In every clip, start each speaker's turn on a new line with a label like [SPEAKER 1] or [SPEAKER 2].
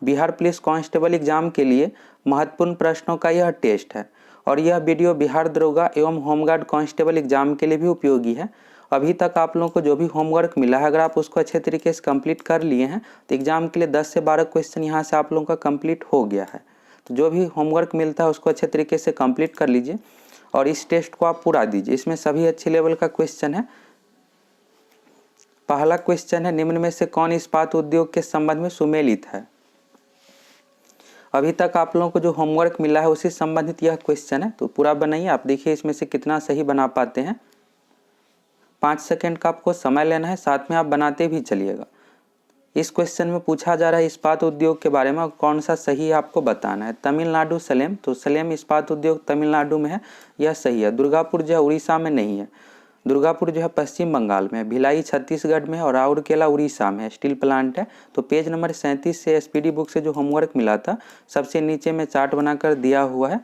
[SPEAKER 1] Bihar police constable exam के लिए महत्वपूर्ण प्रश्नों का यह टेस्ट है और यह वीडियो बिहार दरोगा एवं होमगार्ड कांस्टेबल एग्जाम के लिए भी उपयोगी है। अभी तक आप लोगों को जो भी होमवर्क मिला है, अगर आप उसको अच्छे तरीके से कंप्लीट कर लिए हैं तो एग्जाम के लिए 10 से 12 क्वेश्चन यहाँ से आप लोगों का कंप्लीट हो गया है। तो जो भी होमवर्क मिलता है उसको अच्छे तरीके से कंप्लीट कर लीजिए और इस टेस्ट को आप पूरा दीजिए। इसमें सभी अच्छे लेवल का क्वेश्चन है। पहला क्वेश्चन है, निम्न में से कौन इस्पात उद्योग के संबंध में सुमेलित है। अभी तक आप लोगों को जो होमवर्क मिला है उसी संबंधित यह क्वेश्चन है, तो पूरा बनाइए। आप देखिए इसमें से कितना सही बना पाते हैं। 5 सेकंड का आपको समय लेना है, साथ में आप बनाते भी चलिएगा। इस क्वेश्चन में पूछा जा रहा है इस्पात उद्योग के बारे में और कौन सा सही है आपको बताना है। तमिलनाडु सलेम, तो सलेम इस्पात उद्योग तमिलनाडु में है, यह सही है। दुर्गापुर जो है उड़ीसा में नहीं है, दुर्गापुर जो है पश्चिम बंगाल में है। भिलाई छत्तीसगढ़ में और राउरकेला उड़ीसा में है, स्टील प्लांट है। तो पेज नंबर 37 से एसपीडी बुक से जो होमवर्क मिला था सबसे नीचे में चार्ट बनाकर दिया हुआ है,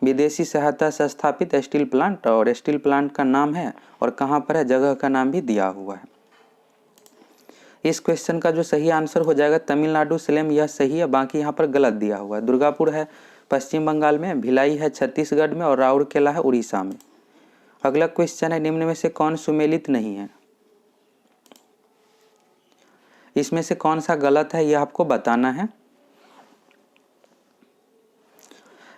[SPEAKER 1] विदेशी सहायता से स्थापित स्टील प्लांट, और स्टील प्लांट का नाम है और कहाँ पर है, जगह का नाम भी दिया हुआ है। इस क्वेश्चन का जो सही आंसर हो जाएगा तमिलनाडु सलेम, यह सही है। बाकी यहाँ पर गलत दिया हुआ है। दुर्गापुर है पश्चिम बंगाल में, भिलाई है छत्तीसगढ़ में और राउरकेला है उड़ीसा में। अगला क्वेश्चन है, निम्न में से कौन सुमेलित नहीं है। इसमें से कौन सा गलत है यह आपको बताना है।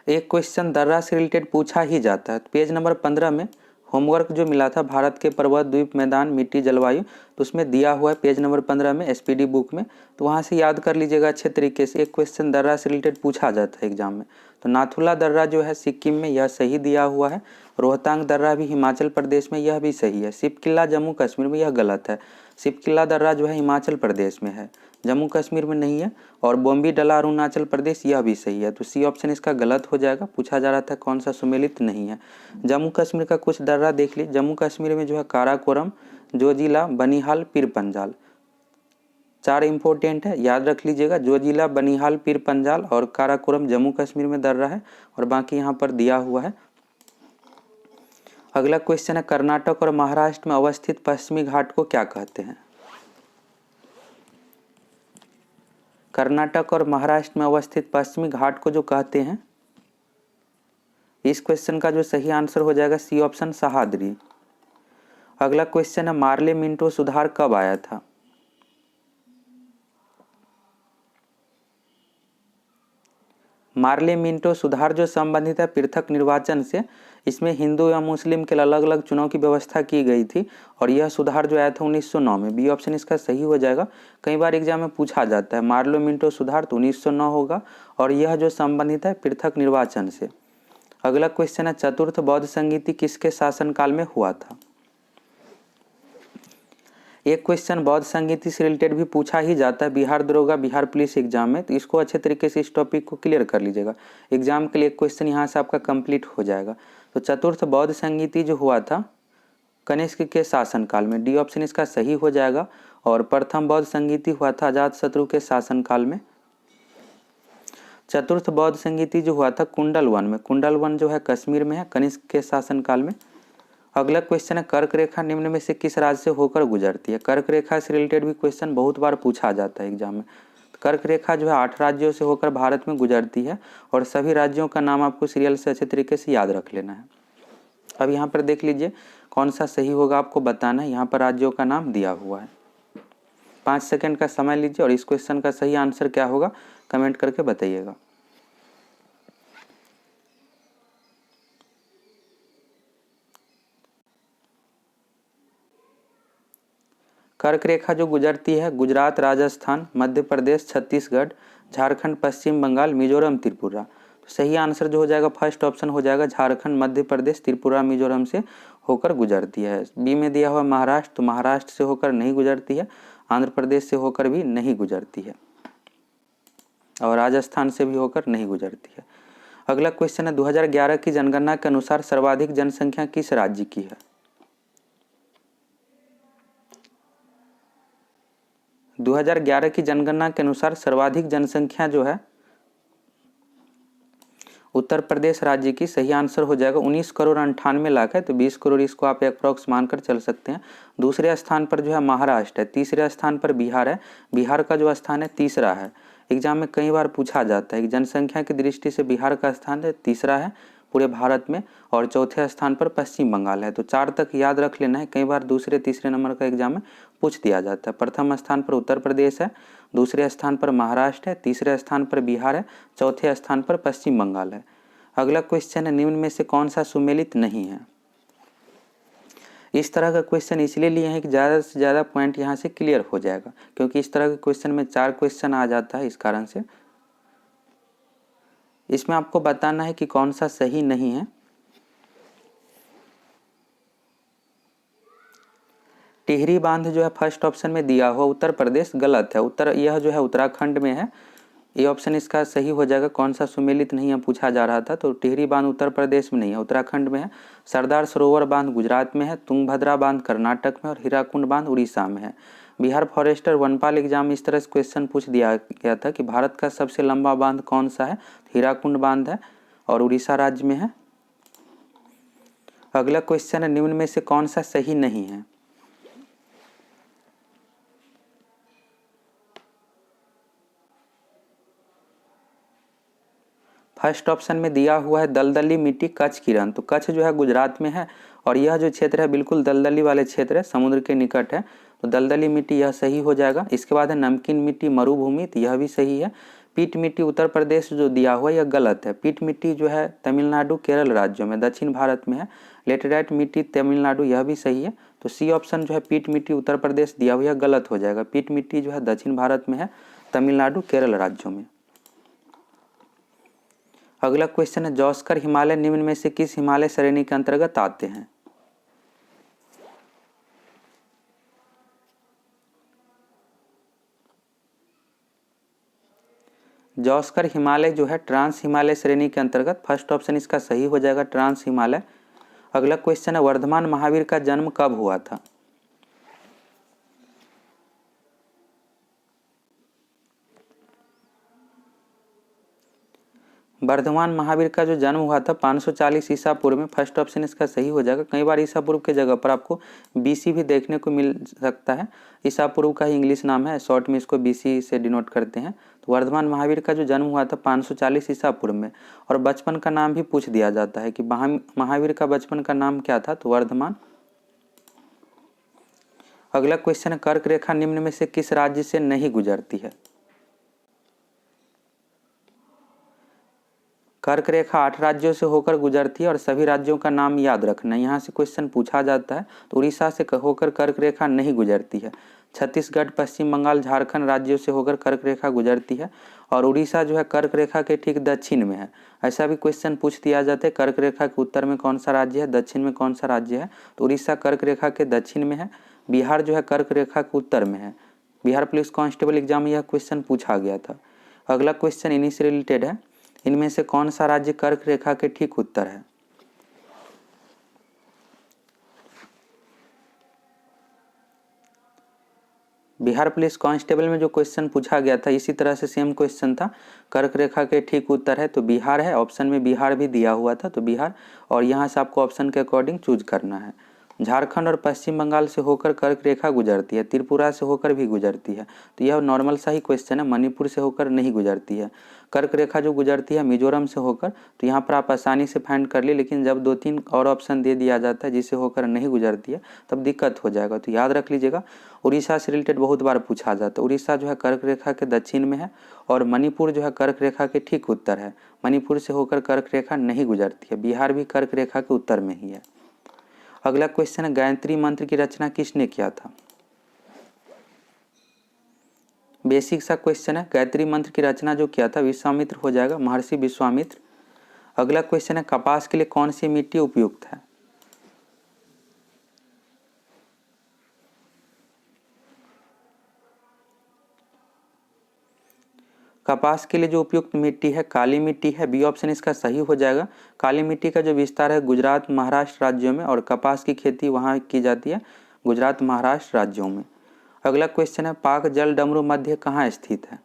[SPEAKER 1] एक क्वेश्चन दर्रा से रिलेटेड पूछा ही जाता है। पेज नंबर 15 में होमवर्क जो मिला था भारत के पर्वत द्वीप मैदान मिट्टी जलवायु, तो उसमें दिया हुआ है पेज नंबर 15 में एसपीडी बुक में, तो वहाँ से याद कर लीजिएगा अच्छे तरीके से। एक क्वेश्चन दर्रा से रिलेटेड पूछा जाता है एग्जाम में। तो नाथुला दर्रा जो है सिक्किम में, यह सही दिया हुआ है। रोहतांग दर्रा भी हिमाचल प्रदेश में, यह भी सही है। सिपकिला जम्मू कश्मीर में, यह गलत है। सिपकिला दर्रा जो है हिमाचल प्रदेश में है, जम्मू कश्मीर में नहीं है। और बोम्बीडला अरुणाचल प्रदेश, यह भी सही है। तो सी ऑप्शन इसका गलत हो जाएगा। पूछा जा रहा था कौन सा सुमेलित नहीं है। जम्मू कश्मीर का कुछ दर्रा देख लीजिए। जम्मू कश्मीर में जो है काराकोरम, जोजिला, बनिहाल, पीर पंजाल, 4 इंपॉर्टेंट है, याद रख लीजिएगा। जोजिला, बनिहाल, पीर पंजाल और काराकोरम जम्मू कश्मीर में दर्रा है और बाकी यहाँ पर दिया हुआ है। अगला क्वेश्चन है, कर्नाटक और महाराष्ट्र में अवस्थित पश्चिमी घाट को क्या कहते हैं। कर्नाटक और महाराष्ट्र में अवस्थित पश्चिमी घाट को जो कहते हैं, इस क्वेश्चन का जो सही आंसर हो जाएगा सी ऑप्शन सह्याद्री। अगला क्वेश्चन है, मार्ले मिंटो सुधार कब आया था। मार्ले मिंटो सुधार जो संबंधित है पृथक निर्वाचन से, इसमें हिंदू या मुस्लिम के अलग अलग चुनाव की व्यवस्था की गई थी और यह सुधार जो आया था 1909 में। बी ऑप्शन इसका सही हो जाएगा। कई बार एग्जाम में पूछा जाता है मार्ले मिंटो सुधार, तो 1909 होगा और यह जो संबंधित है पृथक निर्वाचन से। अगला क्वेश्चन है, चतुर्थ बौद्ध संगीति किसके शासनकाल में हुआ था। एक क्वेश्चन बौद्ध संगीति से रिलेटेड भी पूछा ही जाता है बिहार दरोगा बिहार पुलिस एग्जाम में, तो इसको अच्छे तरीके से इस टॉपिक को क्लियर कर लीजिएगा। एग्जाम के लिए एक क्वेश्चन यहाँ से आपका कंप्लीट हो जाएगा। तो चतुर्थ बौद्ध संगीति जो हुआ था कनिष्क के शासनकाल में, डी ऑप्शन इसका सही हो जाएगा। और प्रथम बौद्ध संगीति हुआ था अजातशत्रु के शासनकाल में। चतुर्थ बौद्ध संगीति जो हुआ था कुंडल वन में, कुंडल वन जो है कश्मीर में है, कनिष्क के शासनकाल में। अगला क्वेश्चन है, कर्क रेखा निम्न में से किस राज्य से होकर गुजरती है। कर्क रेखा से रिलेटेड भी क्वेश्चन बहुत बार पूछा जाता है एग्जाम में। कर्क रेखा जो है 8 राज्यों से होकर भारत में गुजरती है और सभी राज्यों का नाम आपको सीरियल से अच्छे तरीके से याद रख लेना है। अब यहाँ पर देख लीजिए कौन सा सही होगा आपको बताना है। यहाँ पर राज्यों का नाम दिया हुआ है। 5 सेकंड का समय लीजिए और इस क्वेश्चन का सही आंसर क्या होगा कमेंट करके बताइएगा। कर्क रेखा जो गुजरती है गुजरात, राजस्थान, मध्य प्रदेश, छत्तीसगढ़, झारखंड, पश्चिम बंगाल, मिजोरम, त्रिपुरा। तो सही आंसर जो हो जाएगा फर्स्ट ऑप्शन हो जाएगा, झारखंड, मध्य प्रदेश, त्रिपुरा, मिजोरम से होकर गुजरती है। बी में दिया हुआ महाराष्ट्र, तो महाराष्ट्र से होकर नहीं गुजरती है, आंध्र प्रदेश से होकर भी नहीं गुजरती है और राजस्थान से भी होकर नहीं गुजरती है। अगला क्वेश्चन है, 2011 की जनगणना के अनुसार सर्वाधिक जनसंख्या किस राज्य की है। 2011 की जनगणना के अनुसार सर्वाधिक जनसंख्या जो है उत्तर प्रदेश राज्य की। सही आंसर हो जाएगा 19 करोड़ 98 लाख है, तो 20 करोड़ इसको आप अप्रॉक्स मानकर चल सकते हैं। दूसरे स्थान पर जो है महाराष्ट्र है, तीसरे स्थान पर बिहार है, बिहार का जो स्थान है तीसरा है। एग्जाम में कई बार पूछा जाता है कि जनसंख्या की दृष्टि से बिहार का स्थान तीसरा है पूरे भारत में और चौथे स्थान पर पश्चिम बंगाल है। तो 4 तक याद रख लेना है, कई बार दूसरे तीसरे नंबर का एग्जाम में पूछ दिया जाता है। प्रथम स्थान पर उत्तर प्रदेश है, दूसरे स्थान पर महाराष्ट्र है, तीसरे स्थान पर बिहार है, चौथे स्थान पर पश्चिम बंगाल है। अगला क्वेश्चन है, निम्न में से कौन सा सुमेलित नहीं है। इस तरह का क्वेश्चन इसलिए लिए हैं कि ज़्यादा से ज़्यादा पॉइंट यहाँ से क्लियर हो जाएगा, क्योंकि इस तरह के क्वेश्चन में 4 क्वेश्चन आ जाता है। इस कारण से इसमें आपको बताना है कि कौन सा सही नहीं है। टिहरी बांध जो है फर्स्ट ऑप्शन में दिया हुआ उत्तर प्रदेश गलत है। यह जो है उत्तराखंड में है, ये ऑप्शन इसका सही हो जाएगा। कौन सा सुमेलित नहीं है पूछा जा रहा था, तो टिहरी बांध उत्तर प्रदेश में नहीं है, उत्तराखंड में है। सरदार सरोवर बांध गुजरात में है, तुंगभद्रा बांध कर्नाटक में और हीराकुंड बांध उड़ीसा में है। बिहार फॉरेस्टर वनपाल एग्जाम में इस तरह से क्वेश्चन पूछ दिया गया था कि भारत का सबसे लंबा बांध कौन सा है, हीराकुंड बांध है और उड़ीसा राज्य में है। अगला क्वेश्चन है, निम्न में से कौन सा सही नहीं है। फर्स्ट ऑप्शन में दिया हुआ है दलदली मिट्टी कच्छ की रन। तो कच्छ जो है गुजरात में है और यह जो क्षेत्र है बिल्कुल दलदली वाले क्षेत्र है, समुद्र के निकट है, तो दलदली मिट्टी यह सही हो जाएगा। इसके बाद है नमकीन मिट्टी मरुभूमि, तो यह भी सही है। पीट मिट्टी उत्तर प्रदेश जो दिया हुआ यह गलत है। पीट मिट्टी जो है तमिलनाडु केरल राज्यों में दक्षिण भारत में है। लेटेराइट मिट्टी तमिलनाडु, यह भी सही है। तो सी ऑप्शन जो है पीट मिट्टी उत्तर प्रदेश दिया हुआ यह गलत हो जाएगा। पीट मिट्टी जो है दक्षिण भारत में है, तमिलनाडु केरल राज्यों में। अगला क्वेश्चन है, जौस्कर हिमालय निम्न में से किस हिमालय श्रेणी के अंतर्गत आते हैं। जौस्कर हिमालय जो है ट्रांस हिमालय श्रेणी के अंतर्गत, फर्स्ट ऑप्शन इसका सही हो जाएगा, ट्रांस हिमालय। अगला क्वेश्चन है, वर्धमान महावीर का जन्म कब हुआ था। वर्धमान महावीर का जो जन्म हुआ था 540 ईसा पूर्व में, फर्स्ट ऑप्शन इसका सही हो जाएगा। कई बार ईसा पूर्व के जगह पर आपको बीसी भी देखने को मिल सकता है। ईसा पूर्व का ही इंग्लिश नाम है, शॉर्ट में इसको बीसी से डिनोट करते हैं। तो वर्धमान महावीर का जो जन्म हुआ था 540 ईसा पूर्व में। और बचपन का नाम भी पूछ दिया जाता है कि महावीर का बचपन का नाम क्या था, तो वर्धमान। अगला क्वेश्चन है, कर्क रेखा निम्न में से किस राज्य से नहीं गुजरती है। कर्क रेखा 8 राज्यों से होकर गुजरती है और सभी राज्यों का नाम याद रखना, यहाँ से क्वेश्चन पूछा जाता है। तो उड़ीसा से होकर कर्क रेखा नहीं गुजरती है। छत्तीसगढ़, पश्चिम बंगाल, झारखंड राज्यों से होकर कर्क रेखा गुजरती है और उड़ीसा जो है कर्क रेखा के ठीक दक्षिण में है। ऐसा भी क्वेश्चन पूछ दिया जाता है, कर्क रेखा के उत्तर में कौन सा राज्य है, दक्षिण में कौन सा राज्य है। तो उड़ीसा कर्क रेखा के दक्षिण में है, बिहार जो है कर्क रेखा के उत्तर में है। बिहार पुलिस कांस्टेबल एग्जाम में यह क्वेश्चन पूछा गया था। अगला क्वेश्चन इन्हीं से रिलेटेड है, इनमें से कौन सा राज्य कर्क रेखा के ठीक उत्तर है। बिहार पुलिस कांस्टेबल में जो क्वेश्चन पूछा गया था इसी तरह से सेम क्वेश्चन था, कर्क रेखा के ठीक उत्तर है तो बिहार है। ऑप्शन में बिहार भी दिया हुआ था, तो बिहार, और यहाँ से आपको ऑप्शन के अकॉर्डिंग चूज करना है। झारखंड और पश्चिम बंगाल से होकर कर्क रेखा गुजरती है, त्रिपुरा से होकर भी गुजरती है, तो यह नॉर्मल सा ही क्वेश्चन है। मणिपुर से होकर नहीं गुजरती है। कर्क रेखा जो गुजरती है मिजोरम से होकर, तो यहाँ पर आप आसानी से फाइंड कर लिए, लेकिन जब 2-3 और ऑप्शन दे दिया जाता है जिससे होकर नहीं गुजरती है तब दिक्कत हो जाएगा। तो याद रख लीजिएगा, उड़ीसा से रिलेटेड बहुत बार पूछा जाता है। उड़ीसा जो है कर्क रेखा के दक्षिण में है और मणिपुर जो है कर्क रेखा के ठीक उत्तर है। मणिपुर से होकर कर्क रेखा नहीं गुजरती है। बिहार भी कर्क रेखा के उत्तर में ही है। अगला क्वेश्चन है, गायत्री मंत्र की रचना किसने किया था। बेसिक सा क्वेश्चन है। गायत्री मंत्र की रचना जो किया था विश्वामित्र हो जाएगा, महर्षि विश्वामित्र। अगला क्वेश्चन है, कपास के लिए कौन सी मिट्टी उपयुक्त है। कपास के लिए जो उपयुक्त मिट्टी है काली मिट्टी है, बी ऑप्शन इसका सही हो जाएगा। काली मिट्टी का जो विस्तार है गुजरात महाराष्ट्र राज्यों में और कपास की खेती वहाँ की जाती है गुजरात महाराष्ट्र राज्यों में। अगला क्वेश्चन है, पाक जल डमरू मध्य कहाँ स्थित है।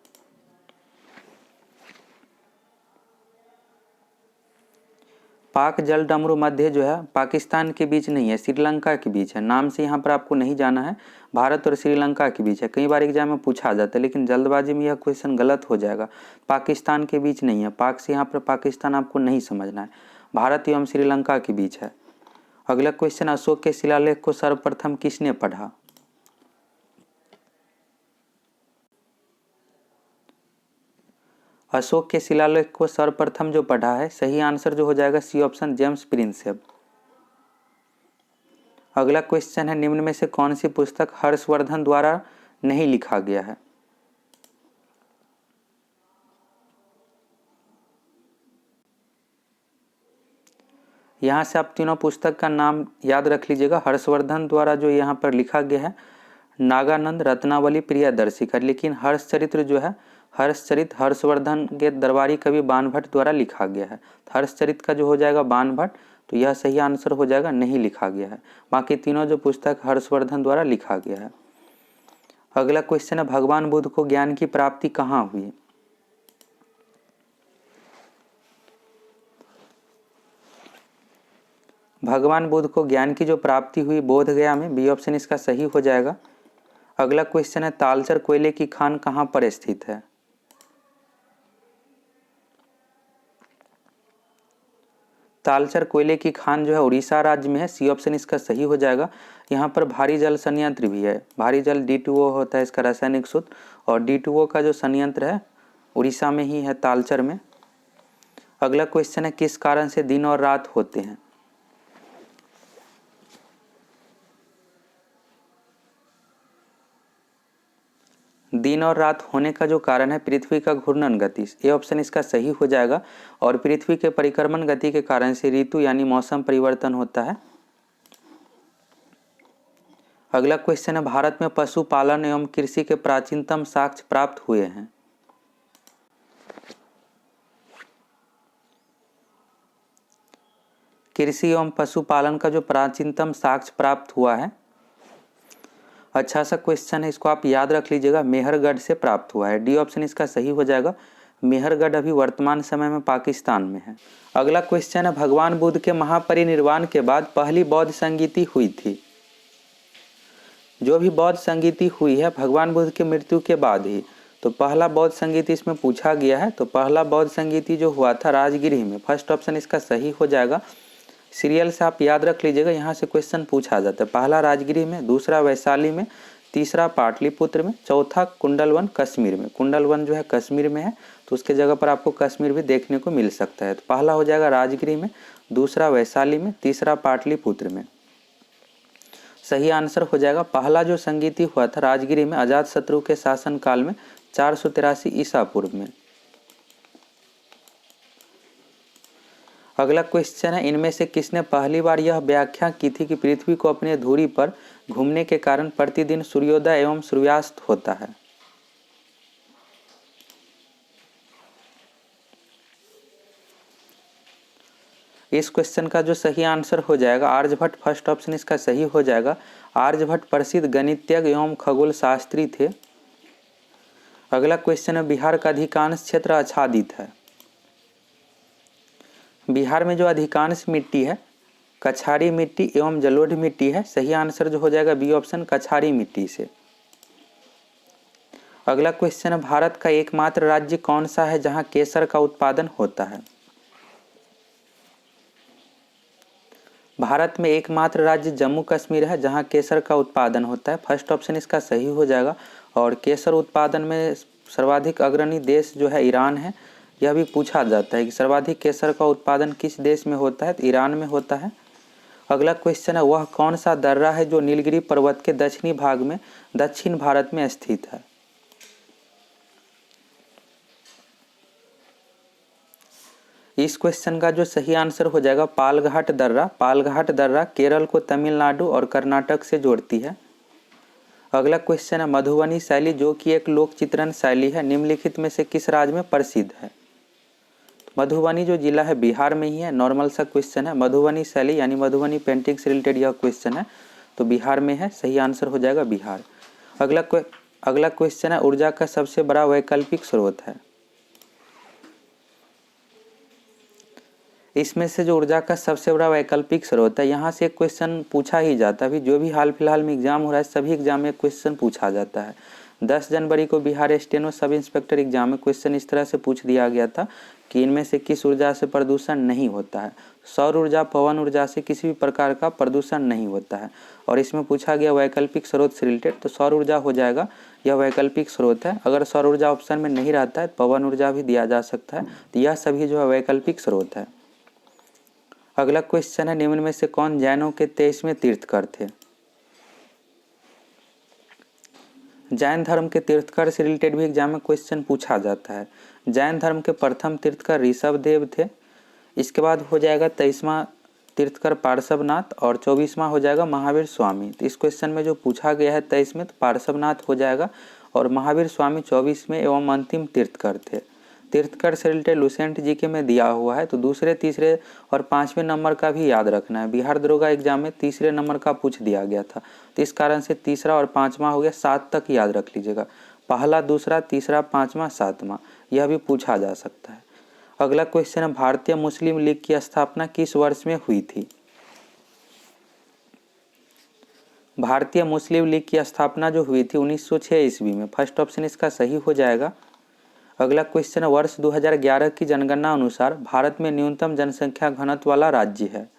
[SPEAKER 1] पाक जल डमरू मध्य जो है पाकिस्तान के बीच नहीं है, श्रीलंका के बीच है। नाम से यहाँ पर आपको नहीं जाना है, भारत और श्रीलंका के बीच है। कई बार एग्जाम में पूछा जाता है, लेकिन जल्दबाजी में यह क्वेश्चन गलत हो जाएगा। पाकिस्तान के बीच नहीं है, पाक से यहाँ पर पाकिस्तान आपको नहीं समझना है, भारत एवं श्रीलंका के बीच है। अगला क्वेश्चन, अशोक के शिलालेख को सर्वप्रथम किसने पढ़ा? अशोक के शिलालेख को सर्वप्रथम जो पढ़ा है, सही आंसर जो हो जाएगा सी ऑप्शन, जेम्स प्रिंसेप। अगला क्वेश्चन है, निम्न में से कौन सी पुस्तक हर्षवर्धन द्वारा नहीं लिखा गया है? यहाँ से आप तीनों पुस्तक का नाम याद रख लीजिएगा। हर्षवर्धन द्वारा जो यहाँ पर लिखा गया है नागानंद, रत्नावली, प्रियदर्शी का, लेकिन हर्षचरित्र जो है, हर्षचरित हर्षवर्धन के दरबारी कवि बाणभट्ट द्वारा लिखा गया है। हर्षचरित का जो हो जाएगा बाणभट्ट, तो यह सही आंसर हो जाएगा, नहीं लिखा गया है। बाकी तीनों जो पुस्तक हर्षवर्धन द्वारा लिखा गया है। अगला क्वेश्चन है, भगवान बुद्ध को ज्ञान की प्राप्ति कहाँ हुई? भगवान बुद्ध को ज्ञान की जो प्राप्ति हुई बोध गया में, बी ऑप्शन इसका सही हो जाएगा। अगला क्वेश्चन है, तालचर कोयले की खान कहाँ पर स्थित है? तालचर कोयले की खान जो है उड़ीसा राज्य में है, सी ऑप्शन इसका सही हो जाएगा। यहाँ पर भारी जल संयंत्र भी है, भारी जल D2O होता है इसका रासायनिक सूत्र, और D2O का जो संयंत्र है उड़ीसा में ही है, तालचर में। अगला क्वेश्चन है, किस कारण से दिन और रात होते हैं? दिन और रात होने का जो कारण है पृथ्वी का घूर्णन गति, ये ऑप्शन इसका सही हो जाएगा। और पृथ्वी के परिक्रमण गति के कारण से ऋतु यानी मौसम परिवर्तन होता है। अगला क्वेश्चन है, भारत में पशुपालन एवं कृषि के प्राचीनतम साक्ष्य प्राप्त हुए हैं? कृषि एवं पशुपालन का जो प्राचीनतम साक्ष्य प्राप्त हुआ है, अच्छा सा क्वेश्चन है, इसको आप याद रख लीजिएगा, मेहरगढ़ से प्राप्त हुआ है। डी ऑप्शन इसका सही हो जाएगा। मेहरगढ़ अभी वर्तमान समय में पाकिस्तान में है। अगला क्वेश्चन है, भगवान बुद्ध के महापरिनिर्वाण के बाद पहली बौद्ध संगीति हुई थी? जो भी बौद्ध संगीति हुई है भगवान बुद्ध की मृत्यु के बाद ही, तो पहला बौद्ध संगीति इसमें पूछा गया है। तो पहला बौद्ध संगीति जो हुआ था राजगिरी में, फर्स्ट ऑप्शन इसका सही हो जाएगा। सीरियल से आप याद रख लीजिएगा, यहाँ से क्वेश्चन पूछा जाता है। पहला राजगिरी में, दूसरा वैशाली में, तीसरा पाटलिपुत्र में, चौथा कुंडलवन कश्मीर में। कुंडलवन जो है कश्मीर में है, तो उसके जगह पर आपको कश्मीर भी देखने को मिल सकता है। तो पहला हो जाएगा राजगिरी में, दूसरा वैशाली में, तीसरा पाटलिपुत्र में। सही आंसर हो जाएगा, पहला जो संगीति हुआ था राजगिरी में अजातशत्रु के शासन काल में 483 ईसा पूर्व में। अगला क्वेश्चन है, इनमें से किसने पहली बार यह व्याख्या की थी कि पृथ्वी को अपने धुरी पर घूमने के कारण प्रतिदिन सूर्योदय एवं सूर्यास्त होता है? इस क्वेश्चन का जो सही आंसर हो जाएगा आर्यभट्ट, फर्स्ट ऑप्शन इसका सही हो जाएगा। आर्यभट्ट प्रसिद्ध गणितज्ञ एवं खगोल शास्त्री थे। अगला क्वेश्चन है, बिहार का अधिकांश क्षेत्र आच्छादित है? बिहार में जो अधिकांश मिट्टी है कछारी मिट्टी एवं जलोढ़ मिट्टी है। सही आंसर जो हो जाएगा बी ऑप्शन, कछारी मिट्टी से। अगला क्वेश्चन है, भारत का एकमात्र राज्य कौन सा है जहां केसर का उत्पादन होता है? भारत में एकमात्र राज्य जम्मू कश्मीर है जहां केसर का उत्पादन होता है। फर्स्ट ऑप्शन इसका सही हो जाएगा। और केसर उत्पादन में सर्वाधिक अग्रणी देश जो है ईरान है। यह भी पूछा जाता है कि सर्वाधिक केसर का उत्पादन किस देश में होता है, तो ईरान में होता है। अगला क्वेश्चन है, वह कौन सा दर्रा है जो नीलगिरी पर्वत के दक्षिणी भाग में दक्षिण भारत में स्थित है? इस क्वेश्चन का जो सही आंसर हो जाएगा पालघाट दर्रा। पालघाट दर्रा केरल को तमिलनाडु और कर्नाटक से जोड़ती है। अगला क्वेश्चन है, मधुबनी शैली जो कि एक लोक चित्रण शैली है निम्नलिखित में से किस राज्य में प्रसिद्ध है? मधुबनी जो जिला है बिहार में ही है। नॉर्मल सा क्वेश्चन है, मधुबनी शैली यानी मधुबनी पेंटिंग से रिलेटेड यह क्वेश्चन है, तो बिहार में है। सही आंसर हो जाएगा बिहार। अगला क्वेश्चन है, ऊर्जा का सबसे बड़ा वैकल्पिक स्रोत है? इसमें से जो ऊर्जा का सबसे बड़ा वैकल्पिक स्रोत है, यहाँ से एक क्वेश्चन पूछा ही जाता है। अभी जो भी हाल फिलहाल में एग्जाम हो रहा है सभी एग्जाम में क्वेश्चन पूछा जाता है। 10 जनवरी को Bihar steno sub inspector exam में क्वेश्चन इस तरह से पूछ दिया गया था कि इनमें से किस ऊर्जा से प्रदूषण नहीं होता है। सौर ऊर्जा, पवन ऊर्जा से किसी भी प्रकार का प्रदूषण नहीं होता है। और इसमें पूछा गया वैकल्पिक स्रोत से रिलेटेड, तो सौर ऊर्जा हो जाएगा, यह वैकल्पिक स्रोत है। अगर सौर ऊर्जा ऑप्शन में नहीं रहता है पवन ऊर्जा भी दिया जा सकता है। तो यह सभी जो है वैकल्पिक स्रोत है। अगला क्वेश्चन है, निम्न में से कौन जैनों के 23वें तीर्थकर थे? जैन धर्म के तीर्थकर से रिलेटेड भी एग्जाम में क्वेश्चन पूछा जाता है। जैन धर्म के प्रथम तीर्थकर ऋषभदेव थे। इसके बाद हो जाएगा 23वां तीर्थकर पार्श्वनाथ और 24वां हो जाएगा महावीर स्वामी। तो इस क्वेश्चन में जो पूछा गया है 23 में, तो पार्श्वनाथ हो जाएगा और महावीर स्वामी 24वें एवं अंतिम तीर्थकर थे। तीर्थकर से रिलेटेड लुसेंट जी के में दिया हुआ है, तो दूसरे, तीसरे और 5वें नंबर का भी याद रखना है। बिहार दरोगा एग्जाम में तीसरे नंबर का पूछ दिया गया था, तो इस कारण से तीसरा और 5वां हो गया, 7 तक याद रख लीजिएगा। पहला, दूसरा, तीसरा, 5वां, 7वां यह भी पूछा जा सकता है। अगला क्वेश्चन है, भारतीय मुस्लिम लीग की स्थापना किस वर्ष में हुई थी? भारतीय मुस्लिम लीग की स्थापना जो हुई थी 1906 ईस्वी में। फर्स्ट ऑप्शन इसका सही हो जाएगा। अगला क्वेश्चन है, वर्ष 2011 की जनगणना अनुसार भारत में न्यूनतम जनसंख्या घनत्व वाला राज्य है?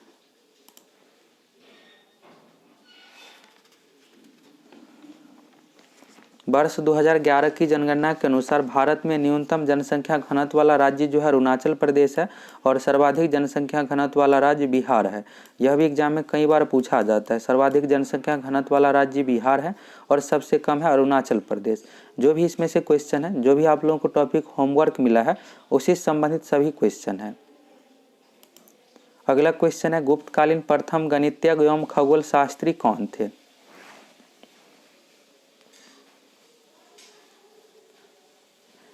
[SPEAKER 1] वर्ष 2011 की जनगणना के अनुसार भारत में न्यूनतम जनसंख्या घनत्व वाला राज्य जो है अरुणाचल प्रदेश है और सर्वाधिक जनसंख्या घनत्व वाला राज्य बिहार है। यह भी एग्जाम में कई बार पूछा जाता है। सर्वाधिक जनसंख्या घनत्व वाला राज्य बिहार है और सबसे कम है अरुणाचल प्रदेश। जो भी इसमें से क्वेश्चन है, जो भी आप लोगों को टॉपिक होमवर्क मिला है उसी से संबंधित सभी क्वेश्चन है। अगला क्वेश्चन है, गुप्तकालीन प्रथम गणितज्ञ एवं खगोल शास्त्री कौन थे?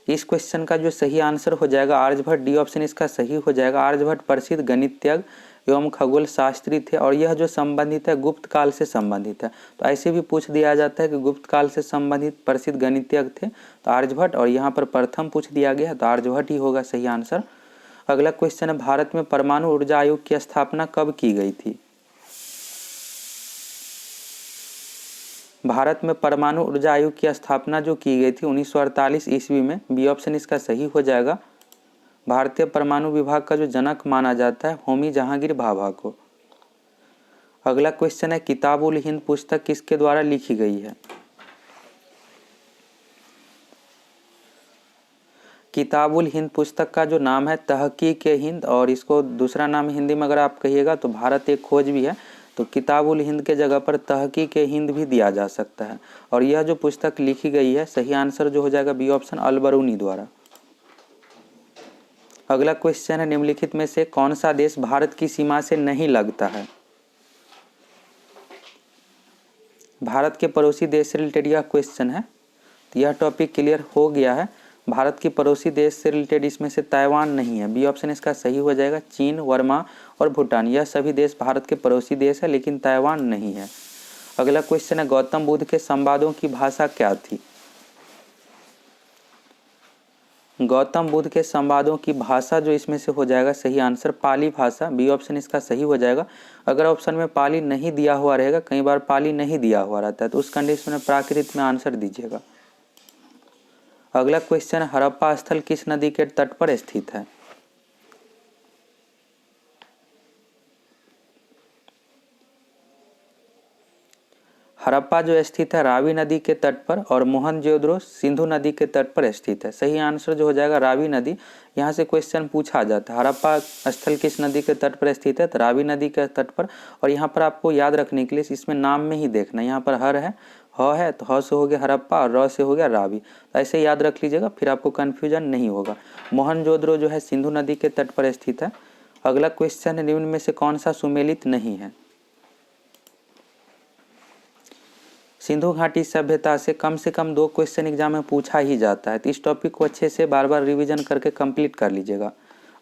[SPEAKER 1] इस क्वेश्चन का जो सही आंसर हो जाएगा आर्यभट्ट, डी ऑप्शन इसका सही हो जाएगा। आर्यभट्ट प्रसिद्ध गणितज्ञ एवं खगोल शास्त्री थे और यह जो संबंधित है गुप्त काल से संबंधित है। तो ऐसे भी पूछ दिया जाता है कि गुप्त काल से संबंधित प्रसिद्ध गणितज्ञ थे, तो आर्यभट्ट, और यहाँ पर प्रथम पूछ दिया गया है तो आर्यभट्ट ही होगा सही आंसर। अगला क्वेश्चन है, भारत में परमाणु ऊर्जा आयोग की स्थापना कब की गई थी? भारत में परमाणु ऊर्जा आयोग की स्थापना जो की गई थी 1948 ईस्वी में। बी ऑप्शन इसका सही हो जाएगा। भारतीय परमाणु विभाग का जो जनक माना जाता है होमी जहांगीर भाभा को। अगला क्वेश्चन है, किताब उल हिंद पुस्तक किसके द्वारा लिखी गई है? किताब उल हिंद पुस्तक का जो नाम है तहकीक हिंद, और इसको दूसरा नाम हिंदी में अगर आप कहिएगा तो भारत एक खोज भी है। तो किताब उल हिंद के जगह पर तहकीक हिंद भी दिया जा सकता है। और यह जो पुस्तक लिखी गई है सही आंसर जो हो जाएगा बी ऑप्शन अल-बरूनी द्वारा। अगला क्वेश्चन है, निम्नलिखित में से कौन सा देश भारत की सीमा से नहीं लगता है? भारत के पड़ोसी देश से रिलेटेड यह क्वेश्चन है। तो यह टॉपिक क्लियर हो गया है। भारत की पड़ोसी देश से रिलेटेड इसमें से ताइवान नहीं है। बी ऑप्शन इसका सही हो जाएगा। चीन, वर्मा और भूटान यह सभी देश भारत के पड़ोसी देश है, लेकिन ताइवान नहीं है। अगला क्वेश्चन है, गौतम बुद्ध के संवादों की भाषा क्या थी? गौतम बुद्ध के संवादों की भाषा जो इसमें से हो जाएगा सही आंसर पाली भाषा। बी ऑप्शन इसका सही हो जाएगा। अगर ऑप्शन में पाली नहीं दिया हुआ रहेगा, कई बार पाली नहीं दिया हुआ रहता है, तो उस कंडीशन में प्राकृत में आंसर दीजिएगा। अगला क्वेश्चन, हड़प्पा स्थल किस नदी के तट पर स्थित है? हड़प्पा जो स्थित है रावी नदी के तट पर और मोहनजोदड़ो सिंधु नदी के तट पर स्थित है। सही आंसर जो हो जाएगा रावी नदी। यहाँ से क्वेश्चन पूछा जाता है हड़प्पा स्थल किस नदी के तट पर स्थित है, तो रावी नदी के तट पर। और यहाँ पर आपको याद रखने के लिए इसमें नाम में ही देखना, यहाँ पर हर है, ह है, तो ह से हो गया हड़प्पा और र से हो गया रावी। तो ऐसे याद रख लीजिएगा, फिर आपको कन्फ्यूजन नहीं होगा। मोहनजोदड़ो जो है सिंधु नदी के तट पर स्थित है। अगला क्वेश्चन है, निम्न में से कौन सा सुमेलित नहीं है? सिंधु घाटी सभ्यता से कम 2 क्वेश्चन एग्जाम में पूछा ही जाता है, तो इस टॉपिक को अच्छे से बार बार रिवीजन करके कंप्लीट कर लीजिएगा।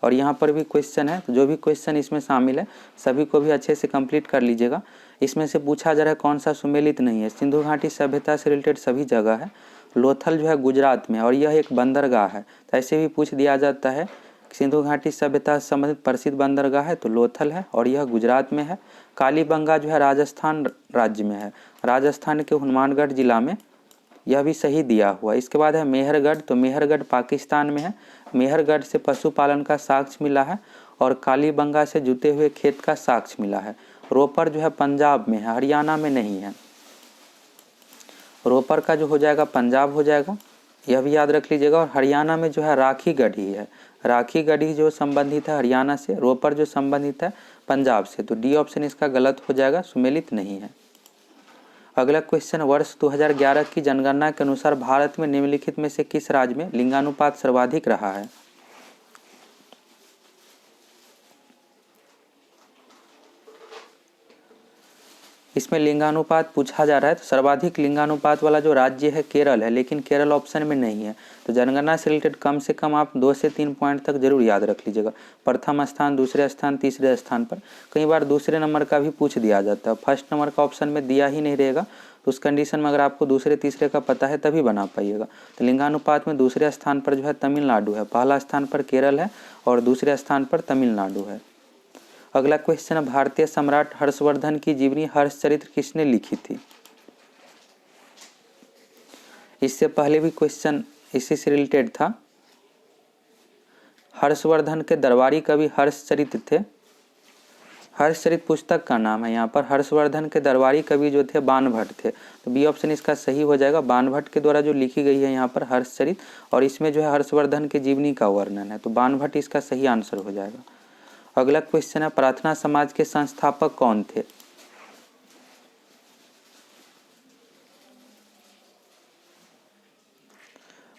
[SPEAKER 1] और यहाँ पर भी क्वेश्चन है, तो जो भी क्वेश्चन इसमें शामिल है सभी को भी अच्छे से कंप्लीट कर लीजिएगा। इसमें से पूछा जा रहा है कौन सा सुमेलित नहीं है। सिंधु घाटी सभ्यता से रिलेटेड सभी जगह है। लोथल जो है गुजरात में और यह एक बंदरगाह है। तो ऐसे भी पूछ दिया जाता है सिंधु घाटी सभ्यता से संबंधित प्रसिद्ध बंदरगाह है तो लोथल है और यह गुजरात में है। कालीबंगा जो है राजस्थान राज्य में है, राजस्थान के हनुमानगढ़ जिला में, यह भी सही दिया हुआ। इसके बाद है मेहरगढ़, तो मेहरगढ़ पाकिस्तान में है। मेहरगढ़ से पशुपालन का साक्ष्य मिला है और कालीबंगा से जुते हुए खेत का साक्ष्य मिला है। रोपर जो है पंजाब में है, हरियाणा में नहीं है। रोपर का जो हो जाएगा पंजाब हो जाएगा, यह भी याद रख लीजिएगा। और हरियाणा में जो है राखी गढ़ी है, राखी गढ़ी जो संबंधित है हरियाणा से, रोपर जो संबंधित है पंजाब से। तो डी ऑप्शन इसका गलत हो जाएगा, सुमेलित नहीं है। अगला क्वेश्चन, वर्ष 2011 की जनगणना के अनुसार भारत में निम्नलिखित में से किस राज्य में लिंगानुपात सर्वाधिक रहा है? इसमें लिंगानुपात पूछा जा रहा है तो सर्वाधिक लिंगानुपात वाला जो राज्य है केरल है, लेकिन केरल ऑप्शन में नहीं है। तो जनगणना से रिलेटेड कम से कम आप 2 से 3 पॉइंट तक जरूर याद रख लीजिएगा। प्रथम स्थान, दूसरे स्थान, तीसरे स्थान पर। कई बार दूसरे नंबर का भी पूछ दिया जाता है, फर्स्ट नंबर का ऑप्शन में दिया ही नहीं रहेगा, तो उस कंडीशन में अगर आपको दूसरे तीसरे का पता है तभी बना पाइएगा। तो लिंगानुपात में दूसरे स्थान पर जो है तमिलनाडु है, पहला स्थान पर केरल है और दूसरे स्थान पर तमिलनाडु है। अगला क्वेश्चन है, भारतीय सम्राट हर्षवर्धन की जीवनी हर्षचरित्र किसने लिखी थी? इससे पहले भी क्वेश्चन इसी से रिलेटेड था। हर्षवर्धन के दरबारी कवि हर्षचरित्र थे। हर्षचरित्र पुस्तक का नाम है यहाँ पर। हर्षवर्धन के दरबारी कवि जो थे बाणभट्ट थे, तो बी ऑप्शन इसका सही हो जाएगा। बाणभट्ट के द्वारा जो लिखी गई है यहाँ पर हर्षचरित्र, और इसमें जो है हर्षवर्धन के जीवनी का वर्णन है, तो बाणभट्ट इसका सही आंसर हो जाएगा। अगला क्वेश्चन है, प्रार्थना समाज के संस्थापक कौन थे?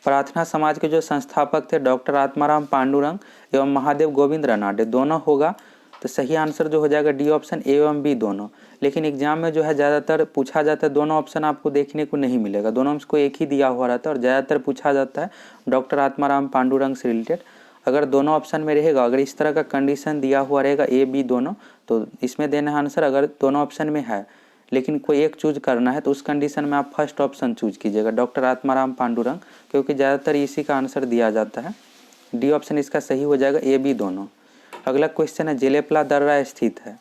[SPEAKER 1] प्रार्थना समाज के जो संस्थापक थे डॉक्टर आत्माराम पांडुरंग एवं महादेव गोविंद रनाडे, दोनों होगा। तो सही आंसर जो हो जाएगा डी ऑप्शन, ए एवं बी दोनों। लेकिन एग्जाम में जो है ज़्यादातर पूछा जाता है, दोनों ऑप्शन आपको देखने को नहीं मिलेगा, दोनों को एक ही दिया हुआ रहता है और ज़्यादातर पूछा जाता है डॉक्टर आत्माराम पांडुरंग से रिलेटेड। अगर दोनों ऑप्शन में रहेगा, अगर इस तरह का कंडीशन दिया हुआ रहेगा ए बी दोनों, तो इसमें देना है आंसर। अगर दोनों ऑप्शन में है लेकिन कोई एक चूज करना है तो उस कंडीशन में आप फर्स्ट ऑप्शन चूज कीजिएगा, डॉक्टर आत्माराम पांडुरंग, क्योंकि ज़्यादातर इसी का आंसर दिया जाता है। डी ऑप्शन इसका सही हो जाएगा, ए बी दोनों। अगला क्वेश्चन है, जेलेपला दर्रा स्थित है?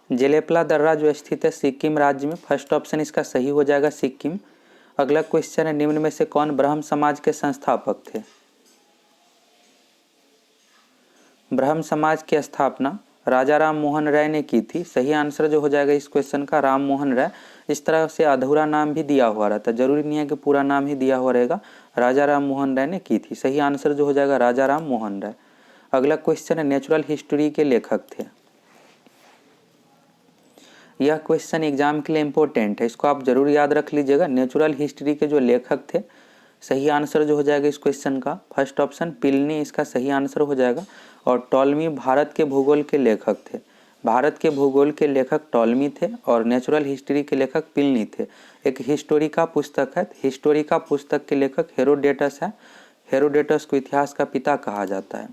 [SPEAKER 1] जेलेपला दर्रा जो स्थित है सिक्किम राज्य में, फर्स्ट ऑप्शन इसका सही हो जाएगा, सिक्किम। अगला क्वेश्चन है, निम्न में से कौन ब्रह्म समाज के संस्थापक थे? ब्रह्म समाज की स्थापना राजा राम मोहन राय ने की थी। सही आंसर जो हो जाएगा इस क्वेश्चन का राम मोहन राय। इस तरह से अधूरा नाम भी दिया हुआ रहता है, जरूरी नहीं है कि पूरा नाम ही दिया हुआ रहेगा। राजा राम मोहन राय ने की थी, सही आंसर जो हो जाएगा राजा राम मोहन राय। अगला क्वेश्चन है, नेचुरल हिस्ट्री के लेखक थे? यह क्वेश्चन एग्जाम के लिए इम्पोर्टेंट है, इसको आप जरूर याद रख लीजिएगा। नेचुरल हिस्ट्री के जो लेखक थे, सही आंसर जो हो जाएगा इस क्वेश्चन का फर्स्ट ऑप्शन प्लिनी इसका सही आंसर हो जाएगा। और टॉलमी भारत के भूगोल के लेखक थे। भारत के भूगोल के लेखक टॉलमी थे और नेचुरल हिस्ट्री के लेखक प्लिनी थे। एक हिस्टोरिका पुस्तक है, हिस्टोरिका पुस्तक के लेखक हेरोडेटस है। हेरोडेटस को इतिहास का पिता कहा जाता है।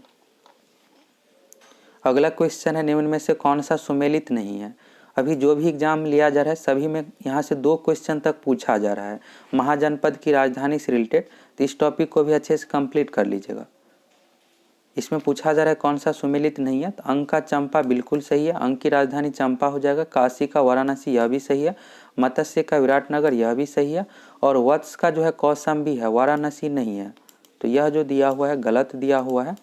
[SPEAKER 1] अगला क्वेश्चन है, निम्न में से कौन सा सुमेलित नहीं है? अभी जो भी एग्जाम लिया जा रहा है सभी में यहाँ से 2 क्वेश्चन तक पूछा जा रहा है महाजनपद की राजधानी से रिलेटेड, तो इस टॉपिक को भी अच्छे से कंप्लीट कर लीजिएगा। इसमें पूछा जा रहा है कौन सा सुमेलित नहीं है, तो अंक का चंपा बिल्कुल सही है, अंक की राजधानी चंपा हो जाएगा। काशी का वाराणसी यह भी सही है, मत्स्य का विराटनगर यह भी सही है, और वत्स का जो है कौशाम्बी है, वाराणसी नहीं है। तो यह जो दिया हुआ है गलत दिया हुआ है।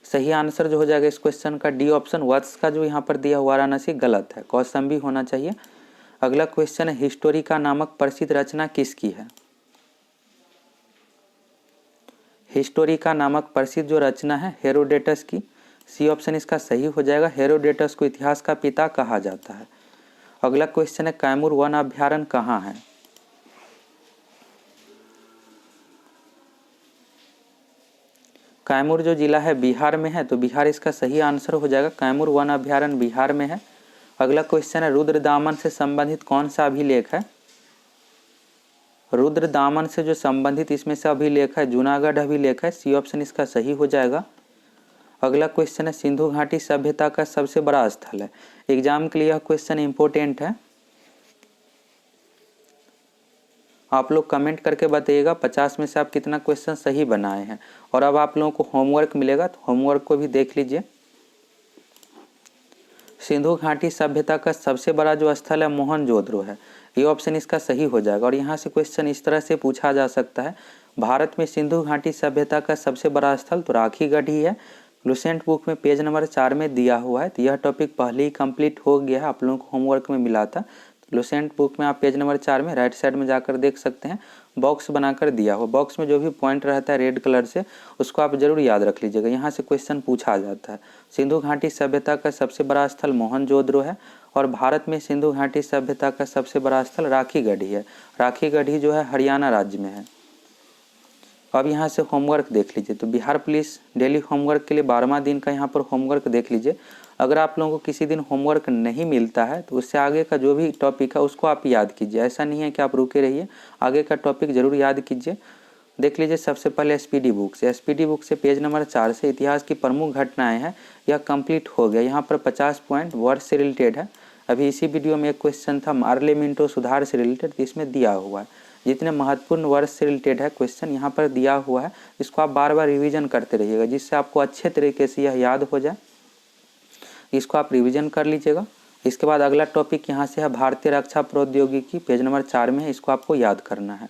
[SPEAKER 1] सही आंसर जो हो जाएगा इस क्वेश्चन का डी ऑप्शन, वत्स का जो यहाँ पर दिया वाराणसी गलत है, कौशाम्बी होना चाहिए। अगला क्वेश्चन है, हिस्टोरिका नामक प्रसिद्ध रचना किसकी है? हिस्टोरिका नामक प्रसिद्ध जो रचना है हेरोडेटस की, सी ऑप्शन इसका सही हो जाएगा। हेरोडेटस को इतिहास का पिता कहा जाता है। अगला क्वेश्चन है, कैमूर वन अभ्यारण्य कहाँ है? कैमूर जो जिला है बिहार में है, तो बिहार इसका सही आंसर हो जाएगा। कैमूर वन अभ्यारण्य बिहार में है। अगला क्वेश्चन है, रुद्रदामन से संबंधित कौन सा अभिलेख है? रुद्रदामन से जो संबंधित इसमें से अभिलेख है जूनागढ़ अभिलेख है, सी ऑप्शन इसका सही हो जाएगा। अगला क्वेश्चन है, सिंधु घाटी सभ्यता का सबसे बड़ा स्थल है? एग्जाम के लिए यह क्वेश्चन इंपॉर्टेंट है। आप लोग कमेंट करके बताइएगा 50 में से आप कितना क्वेश्चन सही बनाए हैं। और अब आप लोगों को होमवर्क मिलेगा, तो होमवर्क को भी देख लीजिए। सिंधु घाटी सभ्यता का सबसे बड़ा जो स्थल है मोहनजोदड़ो है, ये ऑप्शन इसका सही हो जाएगा। और यहाँ से क्वेश्चन इस तरह से पूछा जा सकता है, भारत में सिंधु घाटी सभ्यता का सबसे बड़ा स्थल तो राखीगढ़ ही है। लुसेंट बुक में पेज नंबर 4 में दिया हुआ है। तो यह टॉपिक पहले ही कंप्लीट हो गया है, आप लोगों को होमवर्क में मिला था। लुसेंट बुक में आप पेज नंबर 4 में राइट साइड में जाकर देख सकते हैं, बॉक्स बनाकर दिया हुआ। बॉक्स में जो भी पॉइंट रहता है रेड कलर से, उसको आप जरूर याद रख लीजिएगा। यहाँ से क्वेश्चन पूछा जाता है। सिंधु घाटी सभ्यता का सबसे बड़ा स्थल मोहनजोदड़ो है और भारत में सिंधु घाटी सभ्यता का सबसे बड़ा स्थल राखीगढ़ ही है। राखीगढ़ ही जो है हरियाणा राज्य में है। अब यहाँ से होमवर्क देख लीजिए। तो बिहार पुलिस डेली होमवर्क के लिए 12वां दिन का यहाँ पर होमवर्क देख लीजिए। अगर आप लोगों को किसी दिन होमवर्क नहीं मिलता है तो उससे आगे का जो भी टॉपिक है उसको आप याद कीजिए। ऐसा नहीं है कि आप रुके रहिए, आगे का टॉपिक जरूर याद कीजिए। देख लीजिए सबसे पहले एसपीडी बुक से। एसपीडी बुक से पेज नंबर 4 से इतिहास की प्रमुख घटनाएं हैं, यह कंप्लीट हो गया। यहाँ पर 50 पॉइंट वर्ड से रिलेटेड है। अभी इसी वीडियो में एक क्वेश्चन था मार्ले मिंटो सुधार से रिलेटेड, तो इसमें दिया हुआ है। जितने महत्वपूर्ण वर्ड से रिलेटेड है क्वेश्चन यहाँ पर दिया हुआ है, इसको आप बार बार रिवीजन करते रहिएगा, जिससे आपको अच्छे तरीके से यह याद हो जाए। इसको आप रिवीजन कर लीजिएगा। इसके बाद अगला टॉपिक यहाँ से है भारतीय रक्षा प्रौद्योगिकी, पेज नंबर 4 में है, इसको आपको याद करना है।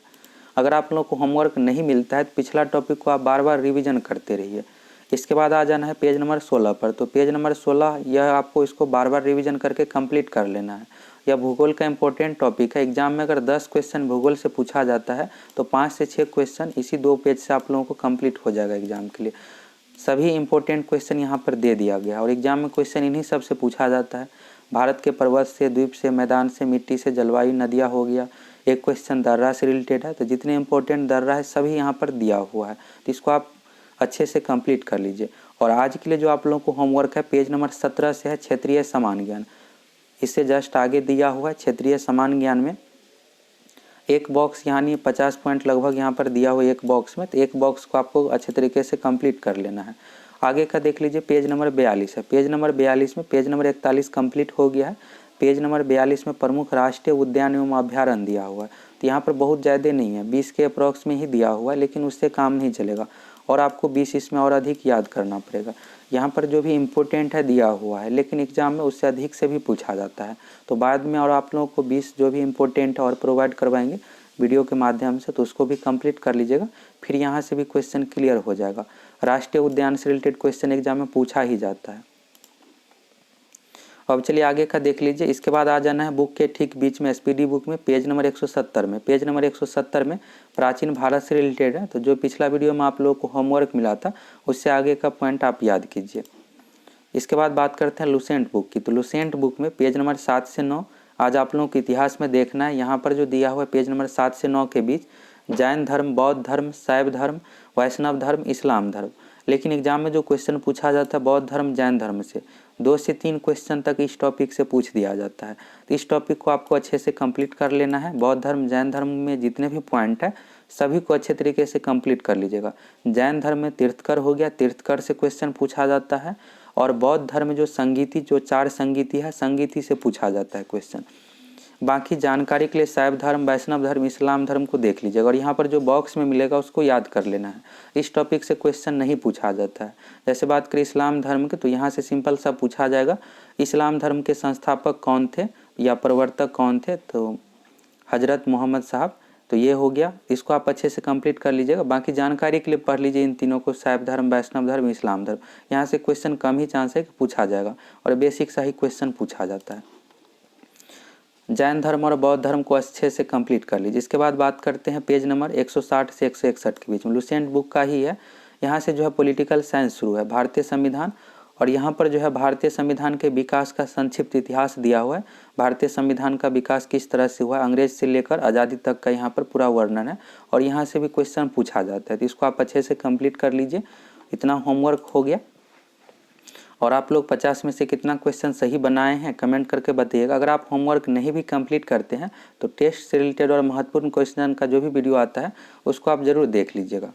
[SPEAKER 1] अगर आप लोगों को होमवर्क नहीं मिलता है तो पिछला टॉपिक को आप बार बार रिवीजन करते रहिए। इसके बाद आ जाना है पेज नंबर 16 पर। तो पेज नंबर 16 यह आपको इसको बार बार रिवीजन करके कंप्लीट कर लेना है। यह भूगोल का इंपॉर्टेंट टॉपिक है। एग्जाम में अगर 10 क्वेश्चन भूगोल से पूछा जाता है तो 5 से 6 क्वेश्चन इसी 2 पेज से आप लोगों को कंप्लीट हो जाएगा एग्जाम के लिए। सभी इंपॉर्टेंट क्वेश्चन यहाँ पर दे दिया गया है और एग्जाम में क्वेश्चन इन्हीं सब से पूछा जाता है। भारत के पर्वत से, द्वीप से, मैदान से, मिट्टी से, जलवायु, नदियाँ हो गया। एक क्वेश्चन दर्रा से रिलेटेड है। तो जितने इंपॉर्टेंट दर्रा है सभी यहाँ पर दिया हुआ है, तो इसको आप अच्छे से कंप्लीट कर लीजिए। और आज के लिए जो आप लोगों को होमवर्क है पेज नंबर 17 से है क्षेत्रीय समान ज्ञान। इससे जस्ट आगे दिया हुआ है क्षेत्रीय समान ज्ञान में एक बॉक्स, यानी 50 पॉइंट लगभग यहाँ पर दिया हुआ है एक बॉक्स में। तो एक बॉक्स को आपको अच्छे तरीके से कंप्लीट कर लेना है। आगे का देख लीजिए पेज नंबर 42 है। पेज नंबर 42 में पेज नंबर 41 कंप्लीट हो गया है। पेज नंबर 42 में प्रमुख राष्ट्रीय उद्यान एवं अभ्यारण्य दिया हुआ है। तो यहाँ पर बहुत ज़्यादा नहीं है, 20 के अप्रॉक्स में ही दिया हुआ है, लेकिन उससे काम नहीं चलेगा और आपको 20 इसमें और अधिक याद करना पड़ेगा। यहाँ पर जो भी इम्पोर्टेंट है दिया हुआ है, लेकिन एग्जाम में उससे अधिक से भी पूछा जाता है। तो बाद में और आप लोगों को 20 जो भी इम्पोर्टेंट है और प्रोवाइड करवाएंगे वीडियो के माध्यम से, तो उसको भी कंप्लीट कर लीजिएगा। फिर यहाँ से भी क्वेश्चन क्लियर हो जाएगा। राष्ट्रीय उद्यान से रिलेटेड क्वेश्चन एग्जाम में पूछा ही जाता है। अब चलिए आगे का देख लीजिए। इसके बाद आ जाना है बुक के ठीक बीच में एसपीडी बुक में पेज नंबर 170 में। पेज नंबर 170 में प्राचीन भारत से रिलेटेड है। तो जो पिछला वीडियो में आप लोगों को होमवर्क मिला था उससे आगे का पॉइंट आप याद कीजिए। इसके बाद बात करते हैं लुसेंट बुक की। तो लुसेंट बुक में पेज नंबर 7 से 9 आज आप लोगों को इतिहास में देखना है। यहाँ पर जो दिया हुआ है पेज नंबर 7 से 9 के बीच जैन धर्म, बौद्ध धर्म, शैव धर्म, वैष्णव धर्म, इस्लाम धर्म। लेकिन एग्जाम में जो क्वेश्चन पूछा जाता है बौद्ध धर्म, जैन धर्म से 2 से 3 क्वेश्चन तक इस टॉपिक से पूछ दिया जाता है। तो इस टॉपिक को आपको अच्छे से कंप्लीट कर लेना है। बौद्ध धर्म, जैन धर्म में जितने भी पॉइंट है सभी को अच्छे तरीके से कंप्लीट कर लीजिएगा। जैन धर्म में तीर्थकर हो गया, तीर्थकर से क्वेश्चन पूछा जाता है। और बौद्ध धर्म में जो संगीति, जो 4 संगीति है, संगीति से पूछा जाता है क्वेश्चन। बाकी जानकारी के लिए शैव धर्म, वैष्णव धर्म, इस्लाम धर्म को देख लीजिएगा और यहाँ पर जो बॉक्स में मिलेगा उसको याद कर लेना है। इस टॉपिक से क्वेश्चन नहीं पूछा जाता है। जैसे बात करें इस्लाम धर्म के, तो यहाँ से सिंपल सा पूछा जाएगा इस्लाम धर्म के संस्थापक कौन थे या प्रवर्तक कौन थे, तो हजरत मोहम्मद साहब। तो ये हो गया, इसको आप अच्छे से कंप्लीट कर लीजिएगा। बाकी जानकारी के लिए पढ़ लीजिए इन तीनों को, शैव धर्म, वैष्णव धर्म, इस्लाम धर्म। यहाँ से क्वेश्चन कम ही चांस है कि पूछा जाएगा और बेसिक सा ही क्वेश्चन पूछा जाता है। जैन धर्म और बौद्ध धर्म को अच्छे से कंप्लीट कर लीजिए। इसके बाद बात करते हैं पेज नंबर 160 से 161 के बीच में, लुसेंट बुक का ही है। यहाँ से जो है पॉलिटिकल साइंस शुरू है, भारतीय संविधान। और यहाँ पर जो है भारतीय संविधान के विकास का संक्षिप्त इतिहास दिया हुआ है। भारतीय संविधान का विकास किस तरह से हुआ, अंग्रेज से लेकर आज़ादी तक का यहाँ पर पूरा वर्णन है और यहाँ से भी क्वेश्चन पूछा जाता है। तो इसको आप अच्छे से कंप्लीट कर लीजिए। इतना होमवर्क हो गया। और आप लोग 50 में से कितना क्वेश्चन सही बनाए हैं कमेंट करके बताइएगा। अगर आप होमवर्क नहीं भी कंप्लीट करते हैं तो टेस्ट से रिलेटेड और महत्वपूर्ण क्वेश्चन का जो भी वीडियो आता है उसको आप ज़रूर देख लीजिएगा।